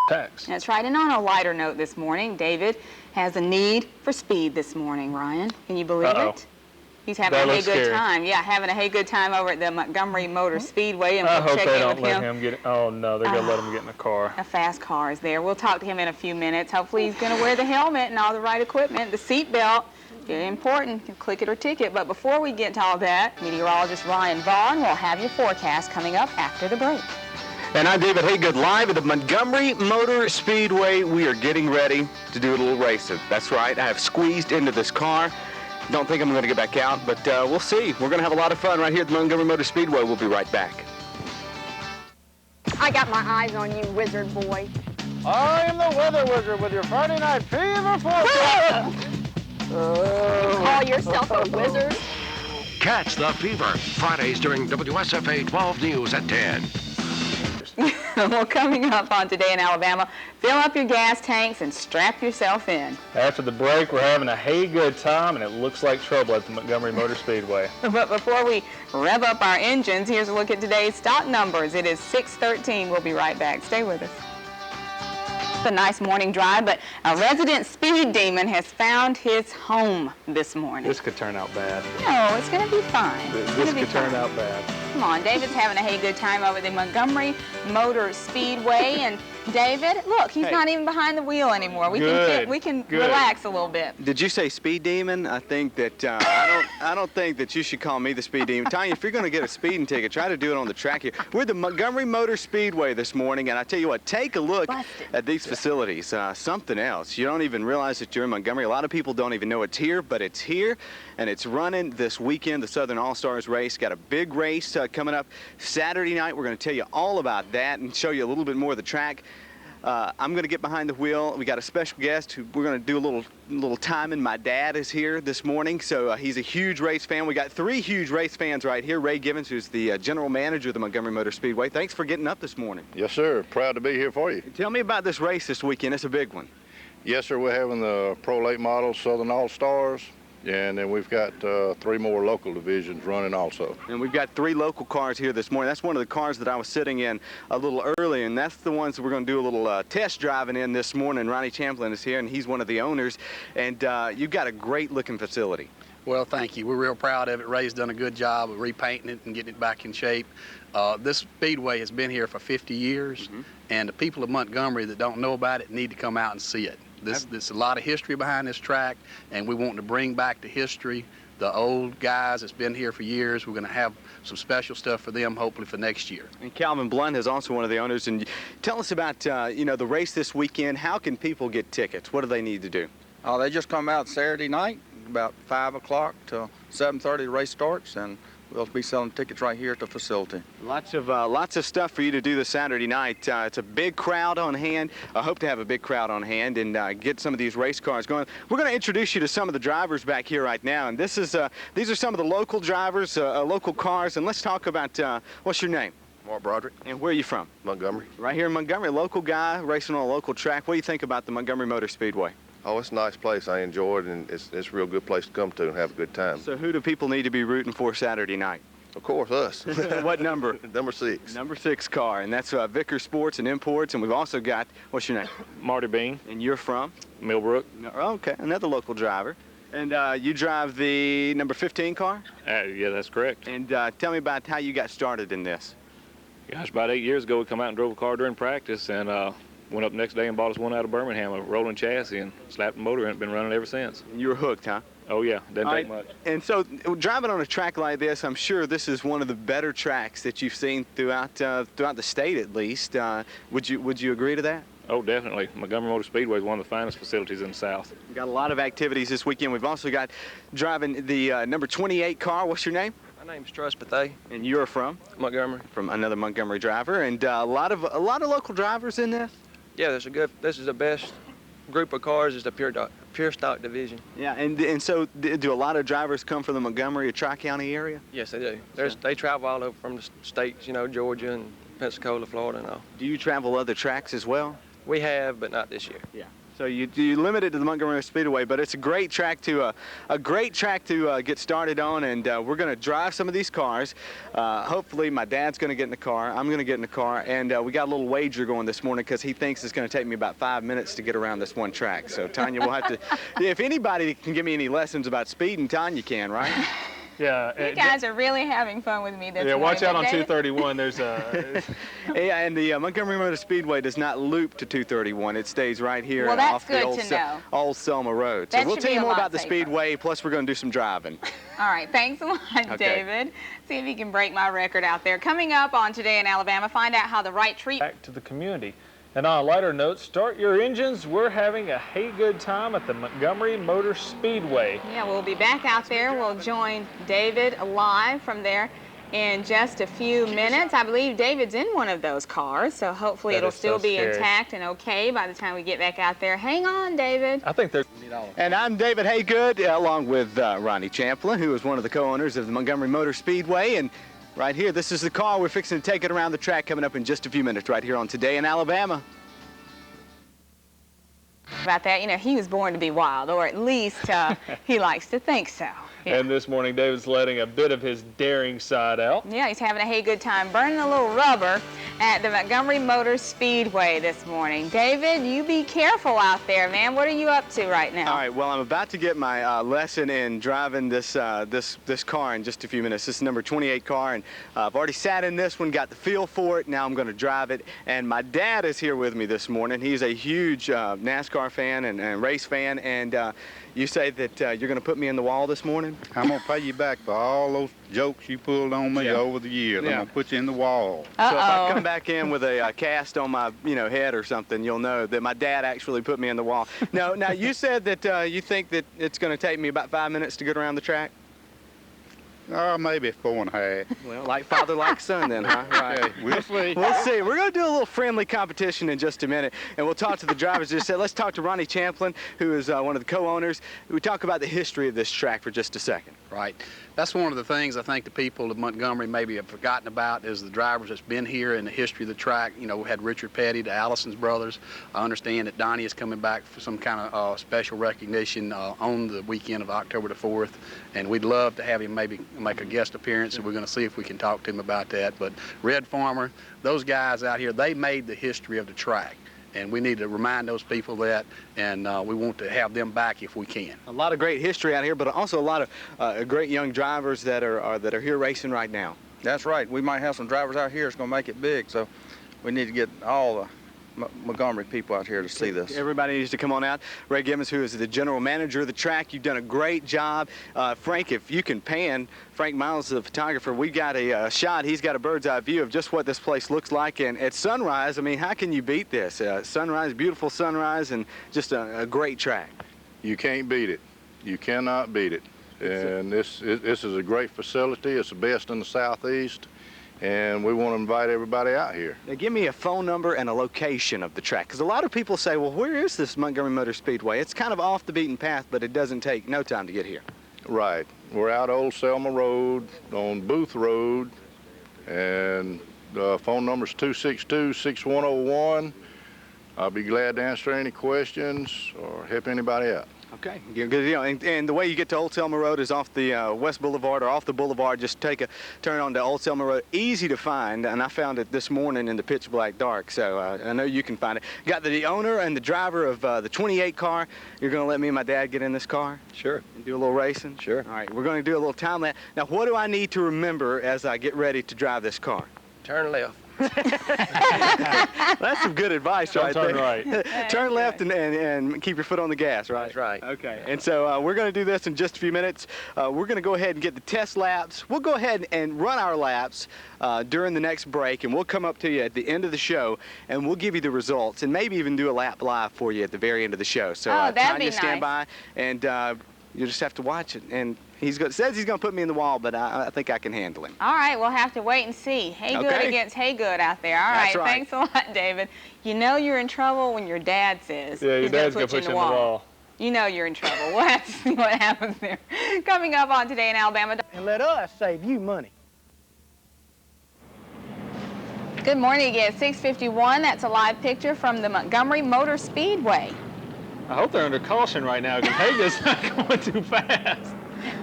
tax. That's right. And on a lighter note this morning, David has a need for speed this morning, Ryan. Can you believe it? He's having a good time. Yeah, having a good time over at the Montgomery Motor Speedway. And I we'll hope check they in don't with let him get. Oh no, they're gonna let him get in the car. A fast car is there. We'll talk to him in a few minutes. Hopefully he's going to wear the helmet and all the right equipment, the seat belt. Very important. You can click it or ticket. But before we get to all that, meteorologist Ryan Vaughn will have your forecast coming up after the break. And I'm David Hagood, live at the Montgomery Motor Speedway. We are getting ready to do a little racing. That's right. I have squeezed into this car. Don't think I'm going to get back out, but we'll see. We're going to have a lot of fun right here at the Montgomery Motor Speedway. We'll be right back. I got my eyes on you, wizard boy. I am the weather wizard with your Friday night fever forecast. Call yourself a wizard? Catch the fever Fridays during WSFA 12 News at 10. Well, coming up on Today in Alabama, fill up your gas tanks and strap yourself in. After the break, we're having a good time, and it looks like trouble at the Montgomery Motor Speedway. But before we rev up our engines, here's a look at today's stock numbers. It is 6:13. We'll be right back. Stay with us. A nice morning drive, but a resident speed demon has found his home this morning. This could turn out bad. No, it's going to be fine. This could turn out bad. Come on, David's having a good time over the Montgomery Motor Speedway, and David, look, he's not even behind the wheel anymore. We can relax a little bit. Did you say speed demon? I think that I don't think that you should call me the speed demon. Tanya, if you're going to get a speeding ticket, try to do it on the track here. We're at the Montgomery Motor Speedway this morning, and I tell you what, take a look at these facilities. Something else. You don't even realize that you're in Montgomery. A lot of people don't even know it's here, but it's here, and it's running this weekend. The Southern All-Stars race got a big race coming up Saturday night. We're going to tell you all about that and show you a little bit more of the track. I'm going to get behind the wheel. We got a special guest who we're going to do a little timing. My dad is here this morning, so he's a huge race fan. We got 3 huge race fans right here. Ray Gibbons, who's the general manager of the Montgomery Motor Speedway. Thanks for getting up this morning. Yes, sir. Proud to be here for you. Tell me about this race this weekend. It's a big one. Yes, sir. We're having the Pro Late Models Southern All-Stars. And then we've got 3 more local divisions running also. And we've got 3 local cars here this morning. That's one of the cars that I was sitting in a little early, and that's the ones that we're going to do a little test driving in this morning. Ronnie Champlin is here, and he's one of the owners. And you've got a great-looking facility. Well, thank you. We're real proud of it. Ray's done a good job of repainting it and getting it back in shape. This speedway has been here for 50 years, and the people of Montgomery that don't know about it need to come out and see it. There's a lot of history behind this track, and we want to bring back the history. The old guys that's been here for years, we're going to have some special stuff for them, hopefully for next year. And Calvin Blunt is also one of the owners. And tell us about the race this weekend. How can people get tickets? What do they need to do? They just come out Saturday night, about 5 o'clock till 7:30. The race starts, and we'll be selling tickets right here at the facility. Lots of stuff for you to do this Saturday night. It's a big crowd on hand. I hope to have a big crowd on hand and get some of these race cars going. We're going to introduce you to some of the drivers back here right now. And these are some of the local drivers, local cars. And let's talk about what's your name? Mark Broderick. And where are you from? Montgomery. Right here in Montgomery, a local guy racing on a local track. What do you think about the Montgomery Motor Speedway? Oh, it's a nice place. I enjoy it, and it's a real good place to come to and have a good time. So who do people need to be rooting for Saturday night? Of course, us. What number? Number 6. Number 6 car, and that's Vickers Sports and Imports, and we've also got, what's your name? Marty Bean. And you're from? Millbrook. Okay, another local driver. And you drive the number 15 car? Yeah, that's correct. And tell me about how you got started in this. Gosh, about 8 years ago, we come out and drove a car during practice, and went up the next day and bought us one out of Birmingham, a rolling chassis, and slapped the motor in it. Been running ever since. And you were hooked, huh? Oh, yeah. Doesn't take much. And so driving on a track like this, I'm sure this is one of the better tracks that you've seen throughout the state, at least. Would you agree to that? Oh, definitely. Montgomery Motor Speedway is one of the finest facilities in the South. We've got a lot of activities this weekend. We've also got driving the number 28 car. What's your name? My name's Truss Bethay. And you're from? Montgomery. From another Montgomery driver. And a lot of local drivers in this? Yeah, this is the best group of cars, is the pure stock division. Yeah, and so do a lot of drivers come from the Montgomery or Tri-County area? Yes, they do. They travel all over from the states, Georgia and Pensacola, Florida and all. Do you travel other tracks as well? We have, but not this year. Yeah. So you limit it to the Montgomery Speedway, but it's a great track to get started on, and we're going to drive some of these cars. Hopefully, my dad's going to get in the car. I'm going to get in the car, and we got a little wager going this morning because he thinks it's going to take me about 5 minutes to get around this one track. So Tanya, we'll have to. If anybody can give me any lessons about speeding, Tanya can, right? Yeah. You guys are really having fun with me this morning. Yeah, watch out on 231. There's a... Yeah, and the Montgomery Motor Speedway does not loop to 231. It stays right here off the old Selma Road. So we'll tell you more about the Speedway, plus we're going to do some driving. All right, thanks a lot, David. See if you can break my record out there. Coming up on Today in Alabama, find out how the right treatment... Back to the community. And on a lighter note, start your engines. We're having a Hagood time at the Montgomery Motor Speedway. Yeah, we'll be back out there. We'll join David live from there in just a few minutes. I believe David's in one of those cars, so hopefully it'll still be intact and okay by the time we get back out there. Hang on, David. I think they're... And I'm David Hagood, along with Ronnie Champlin, who is one of the co-owners of the Montgomery Motor Speedway. And right here, this is the car. We're fixing to take it around the track coming up in just a few minutes right here on Today in Alabama. About that, you know, he was born to be wild, or at least he likes to think so. Yeah. And this morning, David's letting a bit of his daring side out. Yeah, he's having a hey good time burning a little rubber at the Montgomery Motor Speedway this morning. David, you be careful out there, man. What are you up to right now? All right, well, I'm about to get my lesson in driving this this car in just a few minutes. This is number 28 car, and I've already sat in this one, got the feel for it. Now I'm going to drive it, and my dad is here with me this morning. He's a huge NASCAR fan and race fan, and you say that you're going to put me in the wall this morning? I'm going to pay you back for all those jokes you pulled on me over the years. I'm going to put you in the wall. So if I come back in with a cast on my head or something, you'll know that my dad actually put me in the wall. No, now you said that you think that it's going to take me about 5 minutes to get around the track? Maybe 4.5. Well, like father, like son then, huh? Right. Okay, we'll see. We'll see. We're going to do a little friendly competition in just a minute, and we'll talk to the drivers. Just said, let's talk to Ronnie Champlin, who is one of the co-owners. We talk about the history of this track for just a second. Right. That's one of the things I think the people of Montgomery maybe have forgotten about is the drivers that's been here in the history of the track. You know, we had Richard Petty, the Allison's brothers. I understand that Donnie is coming back for some kind of special recognition on the weekend of October the 4th, and we'd love to have him maybe make a guest appearance, and we're going to see if we can talk to him about that. But Red Farmer, those guys out here, they made the history of the track. And we need to remind those people that, and we want to have them back if we can. A lot of great history out here, but also a lot of great young drivers that are here racing right now. That's right. We might have some drivers out here that's going to make it big, so we need to get all the Montgomery people out here to see this. Everybody needs to come on out. Ray Gibbons, who is the general manager of the track, you've done a great job. Frank, if you can pan, Frank Miles, the photographer, we got a shot. He's got a bird's eye view of just what this place looks like. And at sunrise, I mean, how can you beat this? Sunrise, beautiful sunrise, and just a great track. You can't beat it. You cannot beat it. And this is a great facility. It's the best in the Southeast. And we want to invite everybody out here. Now give me a phone number and a location of the track, because a lot of people say, well, where is this Montgomery Motor Speedway? It's kind of off the beaten path, but it doesn't take no time to get here. Right. We're out Old Selma Road on Booth Road, and the phone number is 262-6101. I'll be glad to answer any questions or help anybody out. Okay, good deal. And the way you get to Old Selma Road is off the West Boulevard or off the Boulevard. Just take a turn onto Old Selma Road. Easy to find, and I found it this morning in the pitch black dark, so I know you can find it. Got the owner and the driver of the 28 car. You're going to let me and my dad get in this car? Sure. And do a little racing? Sure. All right, we're going to do a little time lapse. Now, what do I need to remember as I get ready to drive this car? Turn left. That's some good advice right there. Turn right. Turn left and keep your foot on the gas, right? That's right. Okay. And so we're going to do this in just a few minutes. We're going to go ahead and get the test laps. We'll go ahead and run our laps during the next break, and we'll come up to you at the end of the show, and we'll give you the results, and maybe even do a lap live for you at the very end of the show. So Tanya, stand by, and you just have to watch it. And says he's going to put me in the wall, but I think I can handle him. All right, we'll have to wait and see. Hagood against Hagood out there. All right, thanks a lot, David. You know you're in trouble when your dad says your dad's going to put you in the wall. You know you're in trouble. We'll have to see what happens there. Coming up on Today in Alabama. And let us save you money. Good morning again, 6:51. That's a live picture from the Montgomery Motor Speedway. I hope they're under caution right now because Hagood's not going too fast.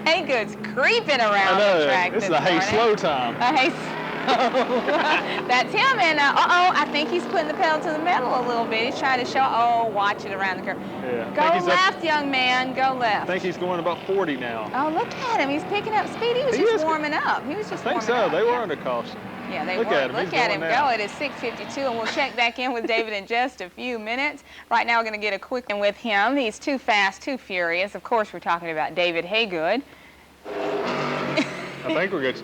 Hagood's creeping around the track It's this a hey morning. slow time. A hey slow. That's him, and I think he's putting the pedal to the metal a little bit. He's trying to show, watch it around the curve. Yeah. Go left, young man, go left. I think he's going about 40 now. Oh, look at him. He's picking up speed. He was just warming up. He was just warming up. I think so. They were under caution. Yeah, they Look were. at him. Look at him go. It is 6:52, and we'll check back in with David in just a few minutes. Right now, we're going to get a quick one with him. He's too fast, too furious. Of course, we're talking about David Hagood. I think we're good.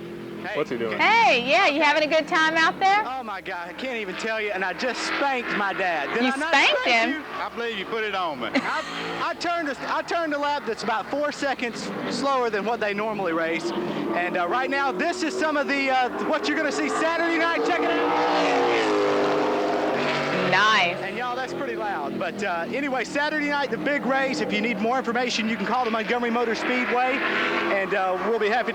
What's he doing? Hey, yeah, you having a good time out there? Oh my God, I can't even tell you. And I just spanked my dad. You spanked him? You? I believe you put it on me. I turned a lap that's about 4 seconds slower than what they normally race. And right now, this is some of the what you're going to see Saturday night. Check it out. Nice. And y'all, that's pretty loud. But anyway, Saturday night, the big race. If you need more information, you can call the Montgomery Motor Speedway, and they'll be happy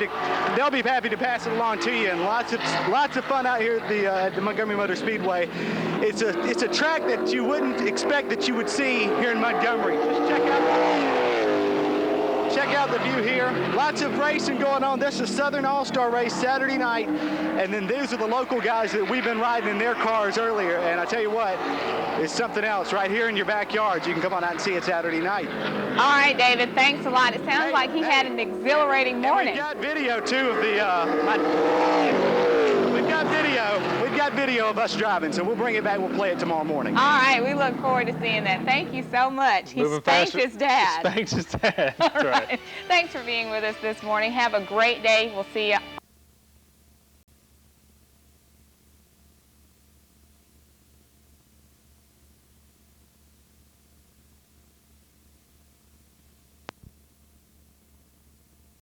to pass it along to you. And lots of fun out here at the Montgomery Motor Speedway. It's a track that you wouldn't expect that you would see here in Montgomery. Just check out the view here. Lots of racing going on. This is Southern All-Star Race Saturday night. And then these are the local guys that we've been riding in their cars earlier. And I tell you what, it's something else right here in your backyard. You can come on out and see it Saturday night. All right, David, thanks a lot. It sounds like he had an exhilarating morning. We've got video, too, of the... We've got video of us driving, so we'll bring it back. We'll play it tomorrow morning. All right, we look forward to seeing that. Thank you so much. He spanked his dad. Spanked his dad. That's right. Thanks for being with us this morning. Have a great day. We'll see you